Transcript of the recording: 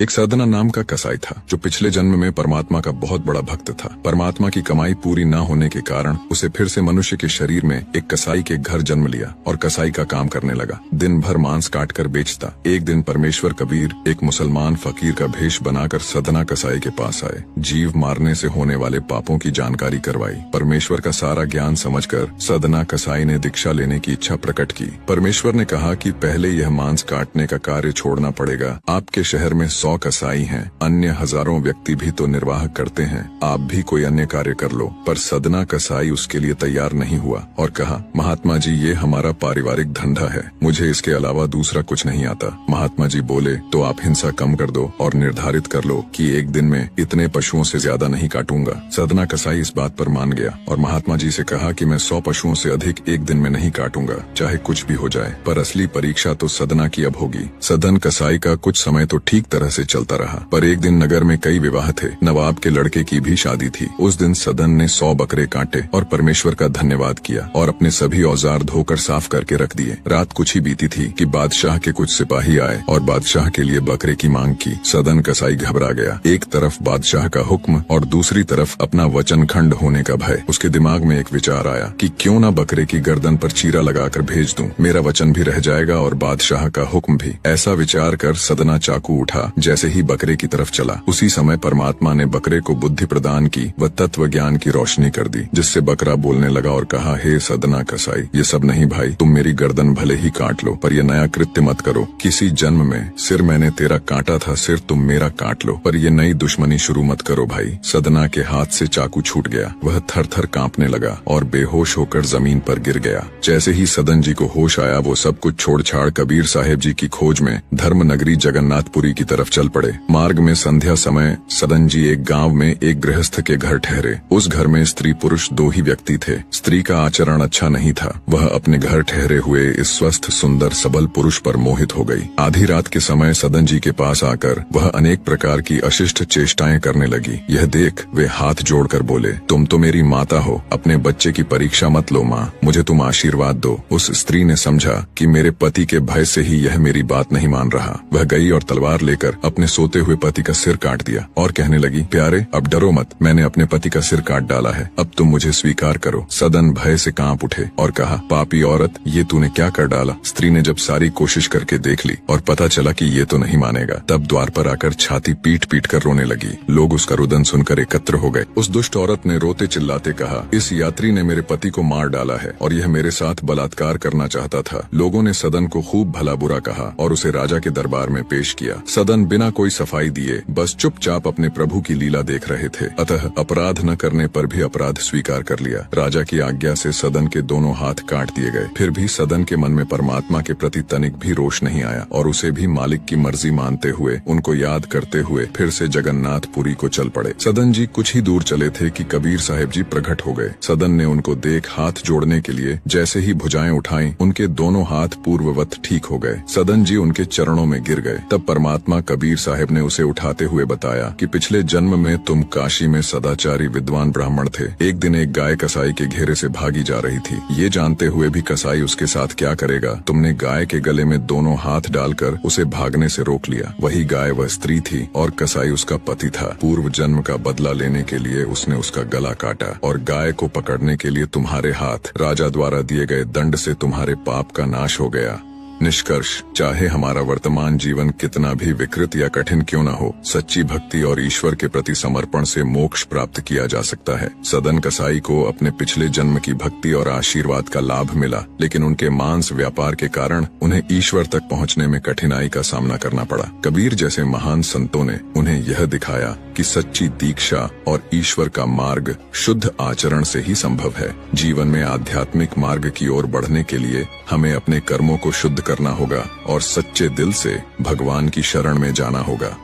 एक सदना नाम का कसाई था जो पिछले जन्म में परमात्मा का बहुत बड़ा भक्त था। परमात्मा की कमाई पूरी न होने के कारण उसे फिर से मनुष्य के शरीर में एक कसाई के घर जन्म लिया और कसाई का काम करने लगा। दिन भर मांस काट कर बेचता। एक दिन परमेश्वर कबीर एक मुसलमान फकीर का भेष बनाकर सदना कसाई के पास आए। जीव मारने से होने वाले पापों की जानकारी करवाई। परमेश्वर का सारा ज्ञान समझकर सदना कसाई ने दीक्षा लेने की इच्छा प्रकट की। परमेश्वर ने कहा कि पहले यह मांस काटने का कार्य छोड़ना पड़ेगा। आपके शहर में 100 कसाई हैं, अन्य हजारों व्यक्ति भी तो निर्वाह करते हैं। आप भी कोई अन्य कार्य कर लो। पर सदना कसाई उसके लिए तैयार नहीं हुआ और कहा, महात्मा जी, ये हमारा पारिवारिक धंधा है, मुझे इसके अलावा दूसरा कुछ नहीं आता। महात्मा जी बोले, तो आप हिंसा कम कर दो और निर्धारित कर लो कि एक दिन में इतने पशुओं से ज्यादा नहीं काटूंगा। सदना कसाई इस बात पर मान गया और महात्मा जी से कहा कि मैं 100 पशुओं से अधिक एक दिन में नहीं काटूंगा, चाहे कुछ भी हो जाए। पर असली परीक्षा तो सदना की अब होगी। सदन कसाई का कुछ समय तो ठीक तरह से चलता रहा, पर एक दिन नगर में कई विवाह थे। नवाब के लड़के की भी शादी थी। उस दिन सदन ने 100 बकरे काटे और परमेश्वर का धन्यवाद किया और अपने सभी औजार धोकर साफ करके रख दिए। रात कुछ ही बीती थी कि बादशाह के कुछ सिपाही आए और बादशाह के लिए बकरे की मांग की। सदन कसाई घबरा गया। एक तरफ बादशाह का हुक्म और दूसरी तरफ अपना वचन खंड होने का भय। उसके दिमाग में एक विचार आया कि क्यों न बकरे की गर्दन पर चीरा लगाकर भेज दूं, मेरा वचन भी रह जाएगा और बादशाह का हुक्म भी। ऐसा विचार कर सदना चाकू उठा। जैसे ही बकरे की तरफ चला, उसी समय परमात्मा ने बकरे को बुद्धि प्रदान की व तत्व ज्ञान की रोशनी कर दी, जिससे बकरा बोलने लगा और कहा, हे सदना कसाई, ये सब नहीं भाई, तुम मेरी गर्दन भले ही काट लो, पर ये नया कृत्य मत करो। किसी जन्म में सिर मैंने तेरा काटा था, सिर तुम मेरा काट लो, पर ये नई दुश्मनी शुरू मत करो भाई। सदना के हाथ से चाकू छूट गया। वह थर थर कांपने लगा और बेहोश होकर जमीन पर गिर गया। जैसे ही सदन जी को होश आया, वो सब कुछ छोड़ छाड़ कबीर साहेब जी की खोज में धर्म नगरी जगन्नाथपुरी की तरफ चल पड़े। मार्ग में संध्या समय सदन जी एक गांव में एक गृहस्थ के घर ठहरे। उस घर में स्त्री पुरुष 2 ही व्यक्ति थे। स्त्री का आचरण अच्छा नहीं था। वह अपने घर ठहरे हुए इस स्वस्थ सुंदर सबल पुरुष पर मोहित हो गई। आधी रात के समय सदन जी के पास आकर वह अनेक प्रकार की अशिष्ट चेष्टाएं करने लगी। यह देख वे हाथ जोड़कर बोले, तुम तो मेरी माता हो, अपने बच्चे की परीक्षा मत लो माँ, मुझे तुम आशीर्वाद दो। उस स्त्री ने समझा कि मेरे पति के भय से ही यह मेरी बात नहीं मान रहा। वह गई और तलवार लेकर अपने सोते हुए पति का सिर काट दिया और कहने लगी, प्यारे अब डरो मत, मैंने अपने पति का सिर काट डाला है, अब तुम मुझे स्वीकार करो। सदन भय से कांप उठे और कहा, पापी औरत, ये तूने क्या कर डाला? स्त्री ने जब सारी कोशिश करके देख ली और पता चला कि ये तो नहीं मानेगा, तब द्वार पर आकर छाती पीट पीट कर रोने लगी। लोग उसका रुदन सुनकर एकत्र हो गए। उस दुष्ट औरत ने रोते चिल्लाते कहा, इस यात्री ने मेरे पति को मार डाला है और यह मेरे साथ बलात्कार करना चाहता था। लोगों ने सदन को खूब भला बुरा कहा और उसे राजा के दरबार में पेश किया। सदन बिना कोई सफाई दिए बस चुपचाप अपने प्रभु की लीला देख रहे थे। अतः अपराध न करने पर भी अपराध स्वीकार कर लिया। राजा की आज्ञा से सदन के दोनों हाथ काट दिए गए। फिर भी सदन के मन में परमात्मा के प्रति तनिक भी रोष नहीं आया और उसे भी मालिक की मर्जी मानते हुए, उनको याद करते हुए फिर से जगन्नाथपुरी को चल पड़े। सदन जी कुछ ही दूर चले थे कि कबीर साहेब जी प्रकट हो गए। सदन ने उनको देख हाथ जोड़ने के लिए जैसे ही भुजाएं उठाई, उनके दोनों हाथ पूर्ववत ठीक हो गए। सदन जी उनके चरणों में गिर गए। तब परमात्मा कबीर साहेब ने उसे उठाते हुए बताया कि पिछले जन्म में तुम काशी में सदाचारी विद्वान ब्राह्मण थे। एक दिन एक गाय कसाई के घेरे से भागी जा रही थी। ये जानते हुए भी कसाई उसके साथ क्या करेगा, तुमने गाय के गले में दोनों हाथ डालकर उसे भागने से रोक लिया। वही गाय वह स्त्री थी और कसाई उसका पति था। पूर्व जन्म का बदला लेने के लिए उसने उसका गला काटा और गाय को पकड़ने के लिए तुम्हारे हाथ राजा द्वारा दिए गए दंड से तुम्हारे पाप का नाश हो गया। निष्कर्ष, चाहे हमारा वर्तमान जीवन कितना भी विकृत या कठिन क्यों न हो, सच्ची भक्ति और ईश्वर के प्रति समर्पण से मोक्ष प्राप्त किया जा सकता है। सदन कसाई को अपने पिछले जन्म की भक्ति और आशीर्वाद का लाभ मिला, लेकिन उनके मांस व्यापार के कारण उन्हें ईश्वर तक पहुंचने में कठिनाई का सामना करना पड़ा। कबीर जैसे महान संतों ने उन्हें यह दिखाया कि सच्ची दीक्षा और ईश्वर का मार्ग शुद्ध आचरण से ही संभव है। जीवन में आध्यात्मिक मार्ग की ओर बढ़ने के लिए हमें अपने कर्मों को शुद्ध करना होगा और सच्चे दिल से भगवान की शरण में जाना होगा।